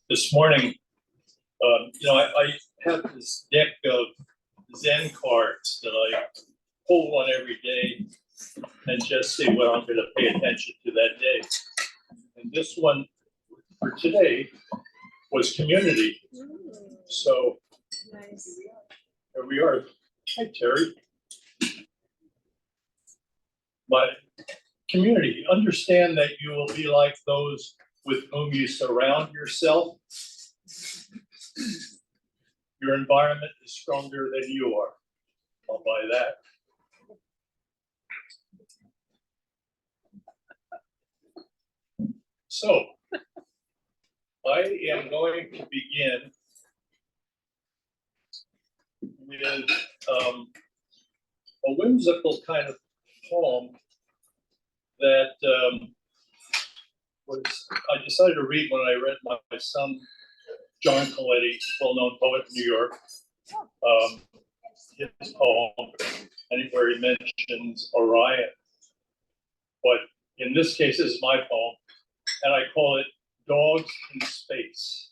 This morning, I have this deck of Zen cards that I pull one every day and just see what I'm going to pay attention to that day. And this one for today was community. So Nice. here we are. Hi, Terry. But community, understand that you will be like those with whom you surround yourself. Your environment is stronger than you are. I'll buy that. So I am going to begin with a whimsical kind of poem that I decided to read when I read my son, John Coletti, well-known poet in New York, his poem, where he mentions Orion. But in this case, this is my poem, and I call it Dogs in Space.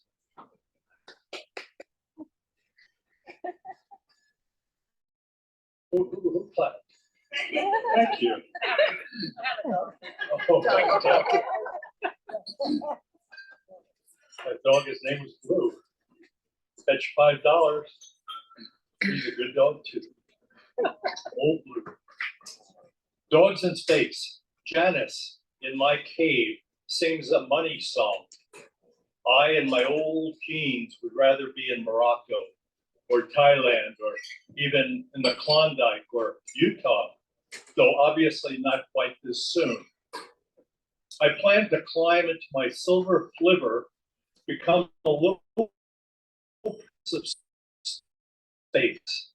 Who clapped? Thank you. Oh, my dog. That dog, his name was Blue. Fetch $5. He's a good dog too. Old Blue. Dogs in Space. Janice in my cave sings a money song. I and my old jeans would rather be in Morocco or Thailand or even in the Klondike or Utah, though obviously not quite this soon. I plan to climb into my silver flivver, become a little piece of space,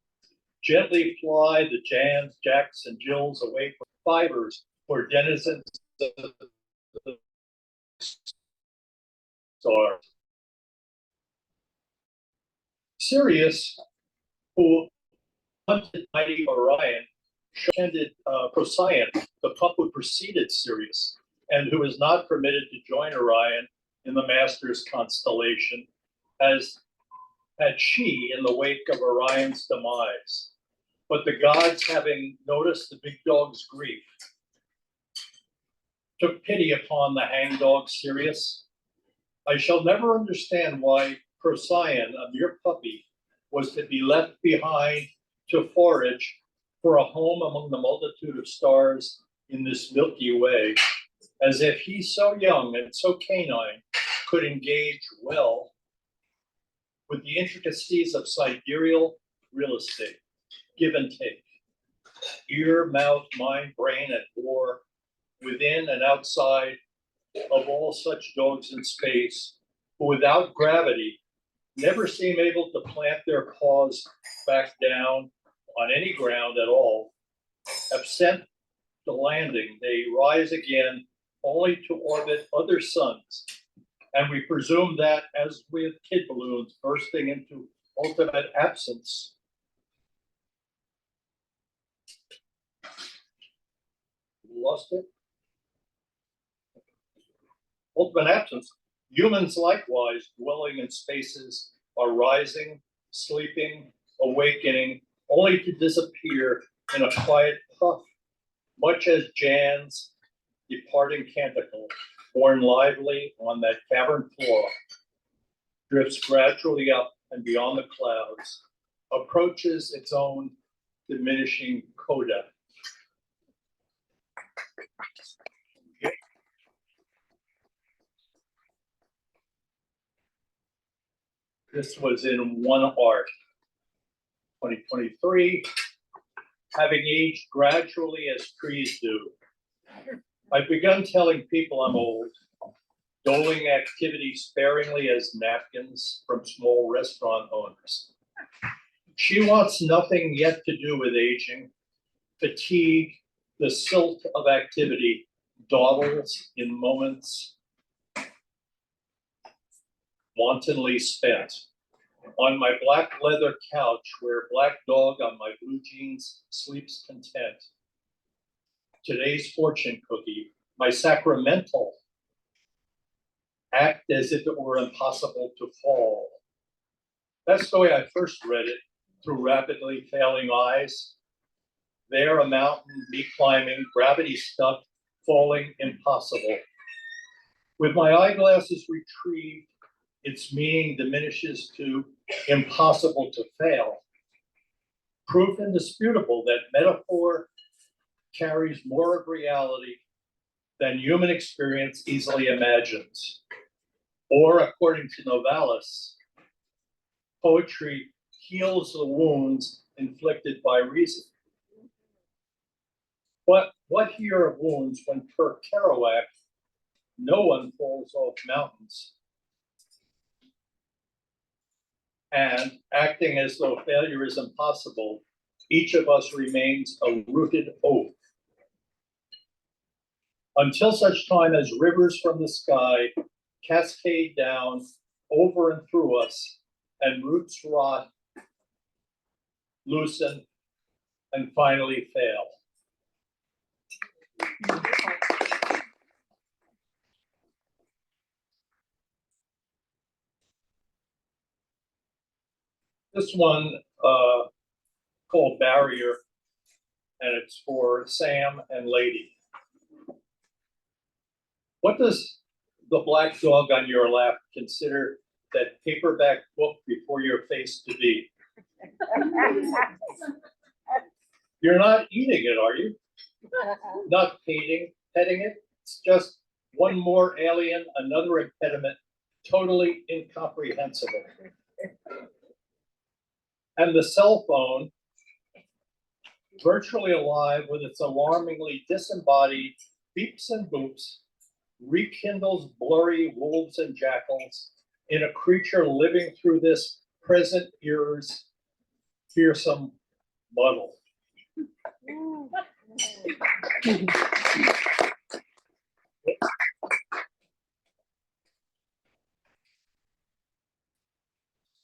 gently fly the Jans, Jacks, and Jills away from fibers or denizens of the stars. Sirius, who hunted mighty Orion, tended Procyon, the pup who preceded Sirius, and who is not permitted to join Orion in the Master's constellation, as had she in the wake of Orion's demise. But the gods, having noticed the big dog's grief, took pity upon the hangdog Sirius. I shall never understand why Procyon, a mere puppy, was to be left behind to forage for a home among the multitude of stars in this Milky Way, as if he, so young and so canine, could engage well with the intricacies of sidereal real estate, give and take, ear, mouth, mind, brain at war, within and outside of all such dogs in space, who without gravity never seem able to plant their paws back down on any ground at all. Absent the landing, they rise again only to orbit other suns. And we presume that, as with kid balloons bursting into ultimate absence, lost it? Ultimate absence, humans likewise dwelling in spaces are rising, sleeping, awakening, only to disappear in a quiet puff, much as Jan's departing canticle, borne lively on that cavern floor, drifts gradually up and beyond the clouds, approaches its own diminishing coda. This was in One Art, 2023, having aged gradually as trees do. I've begun telling people I'm old, doling activity sparingly as napkins from small restaurant owners. She wants nothing yet to do with aging. Fatigue, the silt of activity, dawdles in moments wantonly spent. On my black leather couch, where black dog on my blue jeans sleeps content. Today's fortune cookie, my sacramental act as if it were impossible to fall. That's the way I first read it, through rapidly failing eyes. There, a mountain, me climbing, gravity stuck, falling impossible. With my eyeglasses retrieved, its meaning diminishes to impossible to fail. Proof indisputable that metaphor carries more of reality than human experience easily imagines. Or, according to Novalis, poetry heals the wounds inflicted by reason. But what here of wounds when per Kerouac, no one falls off mountains? And acting as though failure is impossible, each of us remains a rooted oak. Until such time as rivers from the sky cascade down over and through us, and roots rot, loosen, and finally fail. This one called Barrier, and it's for Sam and Lady. What does the black dog on your lap consider that paperback book before your face to be? You're not eating it, are you? Not petting it? It's just one more alien, another impediment, totally incomprehensible. And the cell phone, virtually alive with its alarmingly disembodied beeps and boops, rekindles blurry wolves and jackals in a creature living through this present era's fearsome muddle.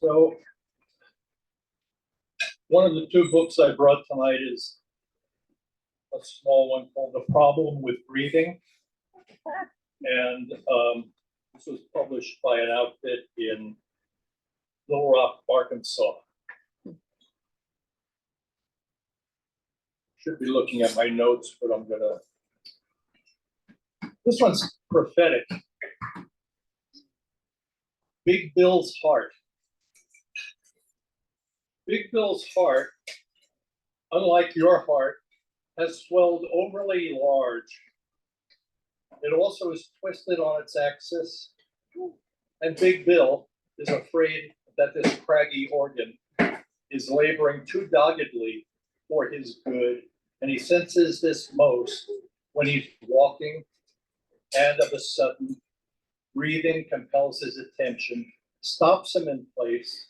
So, one of the two books I brought tonight is a small one called The Problem with Breathing. And this was published by an outfit in Little Rock, Arkansas. Should be looking at my notes, but I'm gonna. This one's prophetic. Big Bill's heart. Big Bill's heart, unlike your heart, has swelled overly large. It also is twisted on its axis, and Big Bill is afraid that this craggy organ is laboring too doggedly for his good, and he senses this most when he's walking, and of a sudden, breathing compels his attention, stops him in place,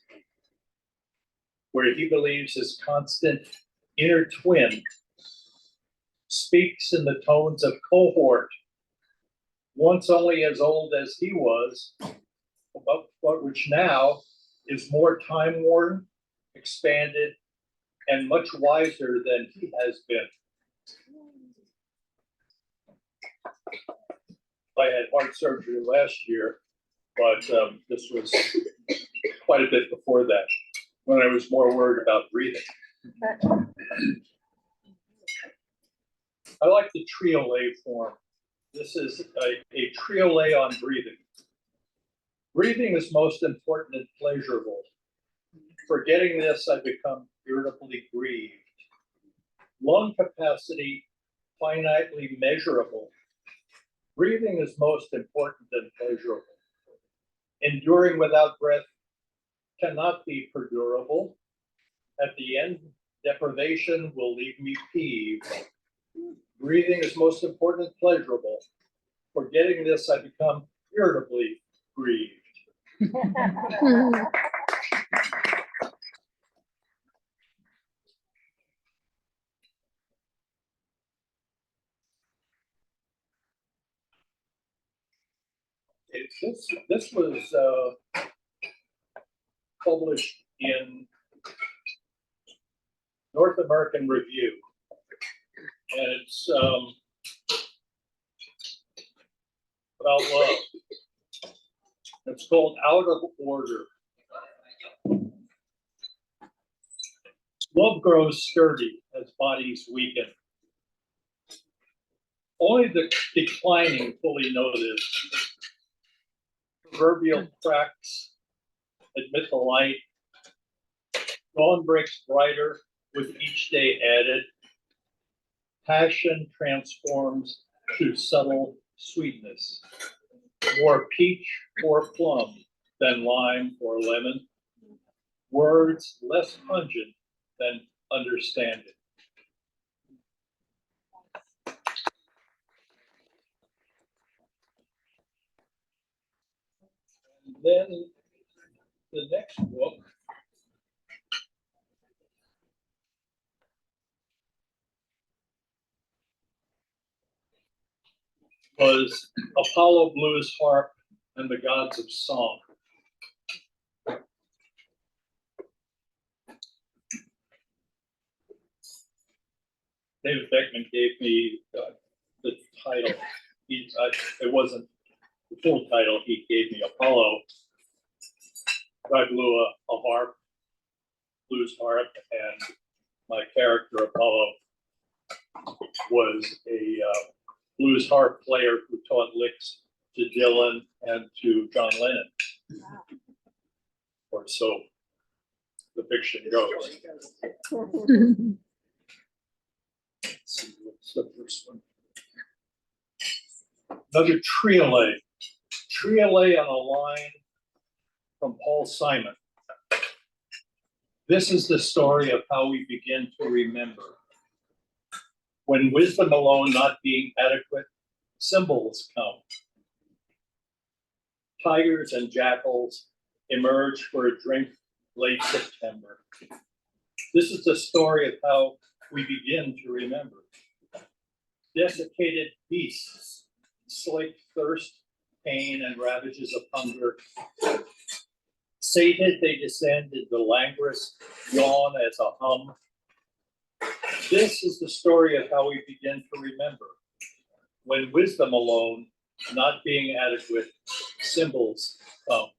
where he believes his constant inner twin speaks in the tones of cohort, once only as old as he was, but which now is more time-worn, expanded, and much wiser than he has been. I had heart surgery last year, but this was quite a bit before that, when I was more worried about breathing. I like the triolet form. This is a triolet on breathing. Breathing is most important and pleasurable. Forgetting this, I become irritably grieved. Lung capacity, finitely measurable. Breathing is most important and pleasurable. Enduring without breath cannot be perdurable. At the end, deprivation will leave me peeved. Breathing is most important and pleasurable. Forgetting this, I become irritably grieved. This was published in North American Review, and it's about love. It's called Out of Order. Love grows sturdy as bodies weaken. Only the declining fully know this. Proverbial cracks admit the light. Dawn breaks brighter with each day added. Passion transforms to subtle sweetness. More peach or plum than lime or lemon. Words less pungent than understanding. And then the next book was Apollo Blues Harp and the Gods of Song. David Beckman gave me the title. It wasn't the full title. He gave me Apollo. I blew a harp, blues harp, and my character Apollo was a blues harp player who taught licks to Dylan and to John Lennon. Or so the fiction goes. Let's see, what's the first one? Another triolet. Triolet on a line from Paul Simon. This is the story of how we begin to remember. When wisdom alone not being adequate, symbols come. Tigers and jackals emerge for a drink late September. This is the story of how we begin to remember. Desiccated beasts slake thirst, pain, and ravages of hunger. Sated, they descend into languorous yawn as a hum. This is the story of how we begin to remember. When wisdom alone, not being adequate, symbols come.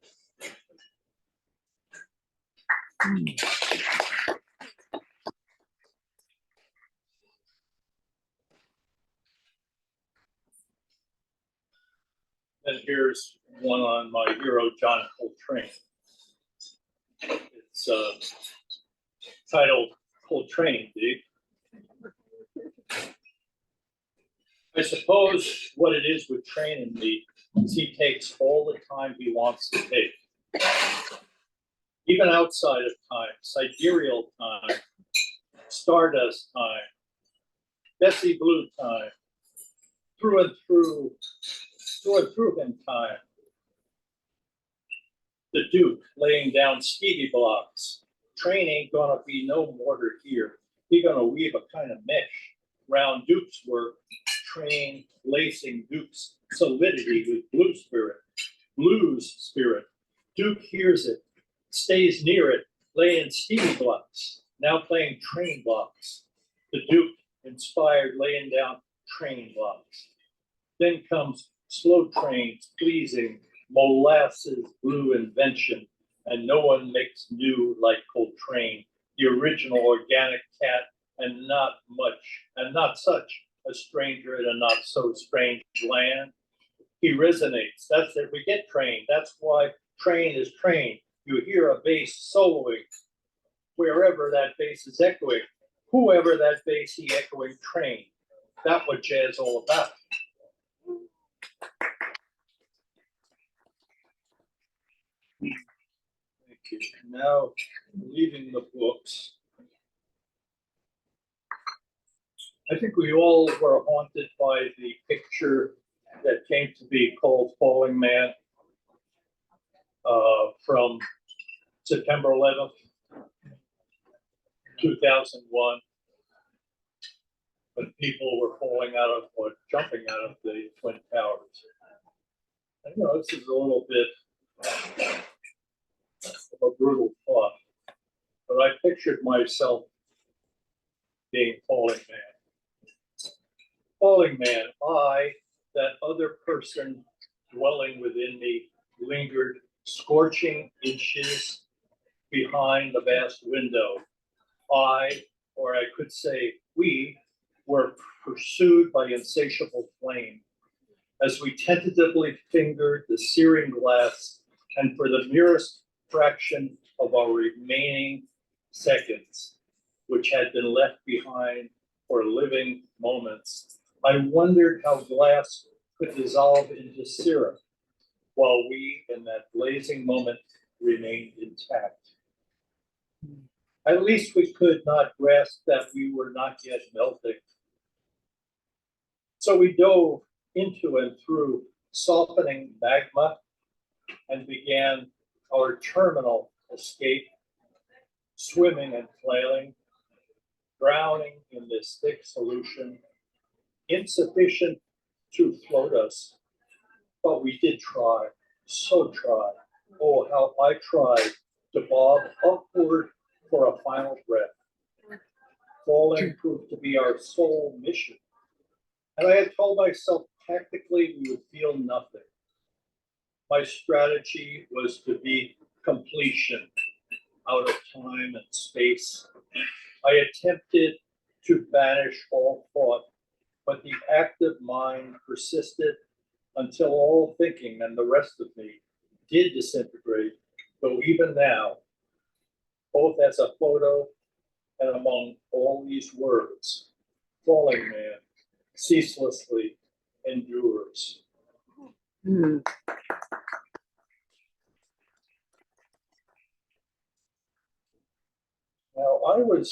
And here's one on my hero, John Coltrane. It's titled Coltrane, Dave. I suppose what it is with Train and me is he takes all the time he wants to take. Even outside of time, sidereal time, stardust time, Bessie Blue time, through and through him time. The Duke laying down Stevie blocks. Train ain't gonna be no mortar here. He gonna weave a kind of mesh round Duke's work. Train lacing Duke's solidity with blues spirit. Duke hears it, stays near it, laying Stevie blocks, now playing train blocks. The Duke inspired laying down train blocks. Then comes slow trains, pleasing, molasses blue invention, and no one makes new like Coltrane, the original organic cat, and not such a stranger in a not so strange land. He resonates. That's it. We get Train. That's why Train is Train. You hear a bass soloing wherever that bass is echoing. Whoever that bass he echoing Train. That's what jazz all about. Thank you. Now, leaving the books. I think we all were haunted by the picture that came to be called Falling Man from September 11th, 2001, when people were falling out of or jumping out of the Twin Towers. And, you know, this is a little bit of a brutal thought, but I pictured myself being Falling Man. Falling Man, I, that other person dwelling within me, lingered scorching inches behind the vast window. I, or I could say we, were pursued by insatiable flame as we tentatively fingered the searing glass, and for the merest fraction of our remaining seconds, which had been left behind for living moments, I wondered how glass could dissolve into syrup while we, in that blazing moment, remained intact. At least we could not grasp that we were not yet melting. So we dove into and through softening magma and began our terminal escape, swimming and flailing, drowning in this thick solution, insufficient to float us. But we did try, so try. Oh, how I tried to bob upward for a final breath. Falling proved to be our sole mission. And I had told myself tactically we would feel nothing. My strategy was to be completion out of time and space. I attempted to banish all thought, but the active mind persisted until all thinking and the rest of me did disintegrate, though even now, both as a photo and among all these words, falling man ceaselessly endures. Mm. Now, I read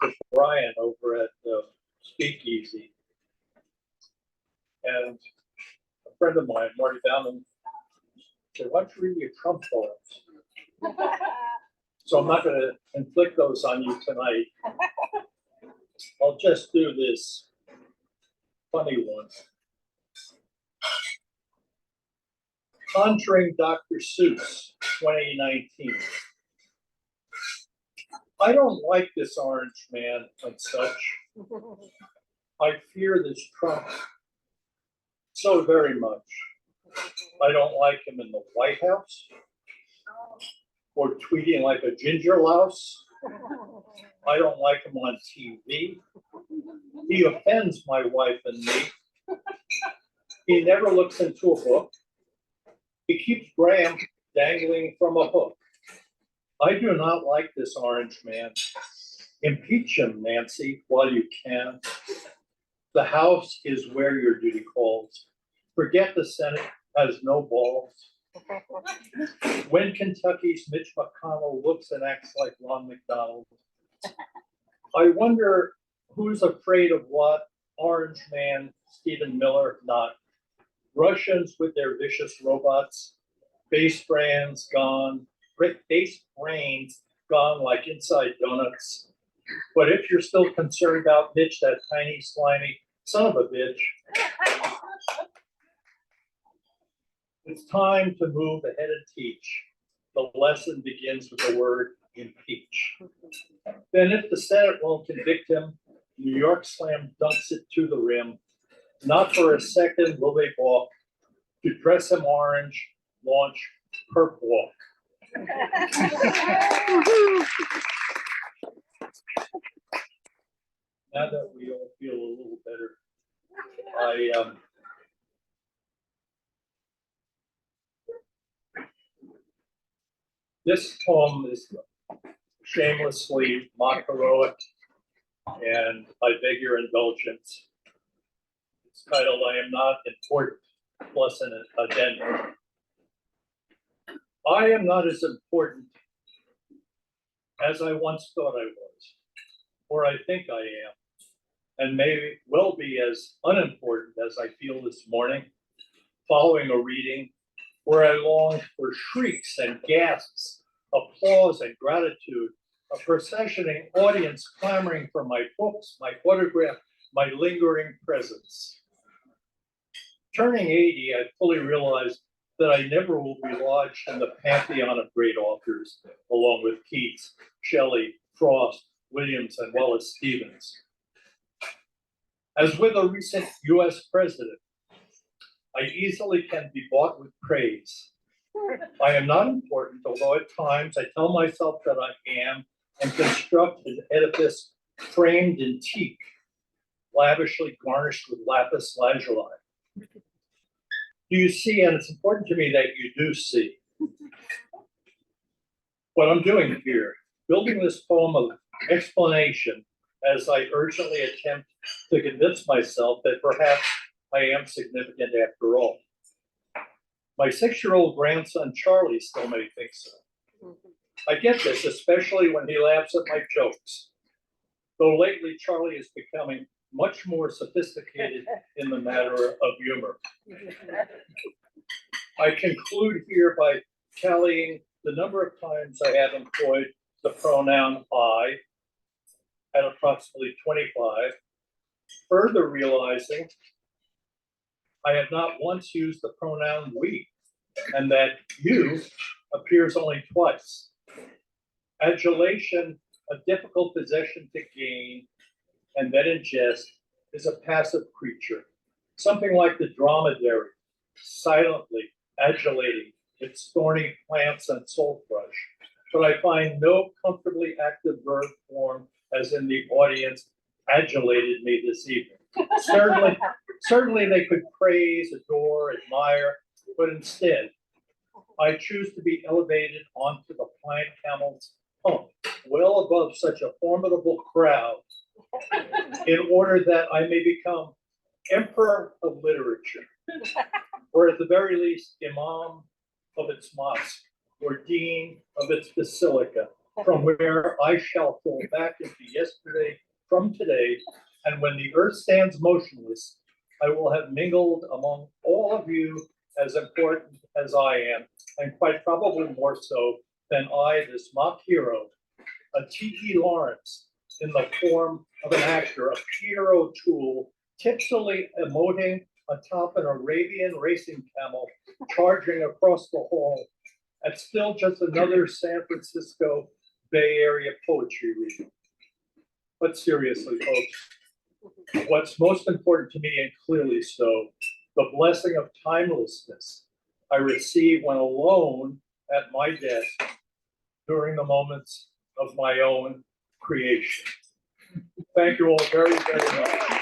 to Brian over at Speakeasy, and a friend of mine, Marty Bauman, said, why don't you read your Trump poems? So I'm not going to inflict those on you tonight. I'll just do this funny one. Conjuring Dr. Seuss, 2019. I don't like this orange man and such. I fear this Trump so very much. I don't like him in the White House or tweeting like a ginger louse. I don't like him on TV. He offends my wife and me. He never looks into a book. He keeps Graham dangling from a hook. I do not like this orange man. Impeach him, Nancy, while you can. The House is where your duty calls. Forget the Senate has no balls. When Kentucky's Mitch McConnell looks and acts like Ron McDonald, I wonder who's afraid of what? Orange man, Stephen Miller, not. Russians with their vicious robots, base brains gone like inside donuts. But if you're still concerned about Mitch, that tiny, slimy son of a bitch, it's time to move ahead and teach. The lesson begins with the word impeach. Then if the Senate won't convict him, New York Slam dunks it to the rim. Not for a second will they balk. To dress him orange, launch perp walk. Now that we all feel a little better, this poem is shamelessly mock heroic, and I beg your indulgence. It's titled "I Am Not Important," plus an addendum. I am not as important as I once thought I was, or I think I am, and may well be as unimportant as I feel this morning, following a reading where I longed for shrieks and gasps, applause and gratitude, a processioning audience clamoring for my books, my autograph, my lingering presence. Turning 80, I fully realized that I never will be lodged in the pantheon of great authors, along with Keats, Shelley, Frost, Williams, and Wallace Stevens. As with a recent US president, I easily can be bought with praise. I am not important, although at times I tell myself that I am, and construct an edifice framed in teak, lavishly garnished with lapis lazuli. Do you see, and it's important to me that you do see, what I'm doing here, building this poem of explanation as I urgently attempt to convince myself that perhaps I am significant after all. My 6-year-old grandson, Charlie, still may think so. I get this, especially when he laughs at my jokes. Though lately, Charlie is becoming much more sophisticated in the matter of humor. I conclude here by tallying the number of times I have employed the pronoun I at approximately 25, further realizing I have not once used the pronoun we, and that you appears only twice. Adulation, a difficult possession to gain and then ingest, is a passive creature, something like the dromedary, silently adulating its thorny plants and sagebrush. But I find no comfortably active verb form as in the audience adulated me this evening. Certainly they could praise, adore, admire, but instead, I choose to be elevated onto the pine camel's hump, well above such a formidable crowd, in order that I may become emperor of literature, or at the very least, imam of its mosque, or dean of its basilica, from where I shall fall back into yesterday from today, and when the earth stands motionless, I will have mingled among all of you as important as I am, and quite probably more so than I, this mock hero, a T.E. Lawrence, in the form of an actor, a Peter O'Toole, tipsily emoting atop an Arabian racing camel, charging across the hall at still just another San Francisco Bay Area poetry reading. But seriously, folks, what's most important to me, and clearly so, the blessing of timelessness I receive when alone at my desk during the moments of my own creation. Thank you all very, very much.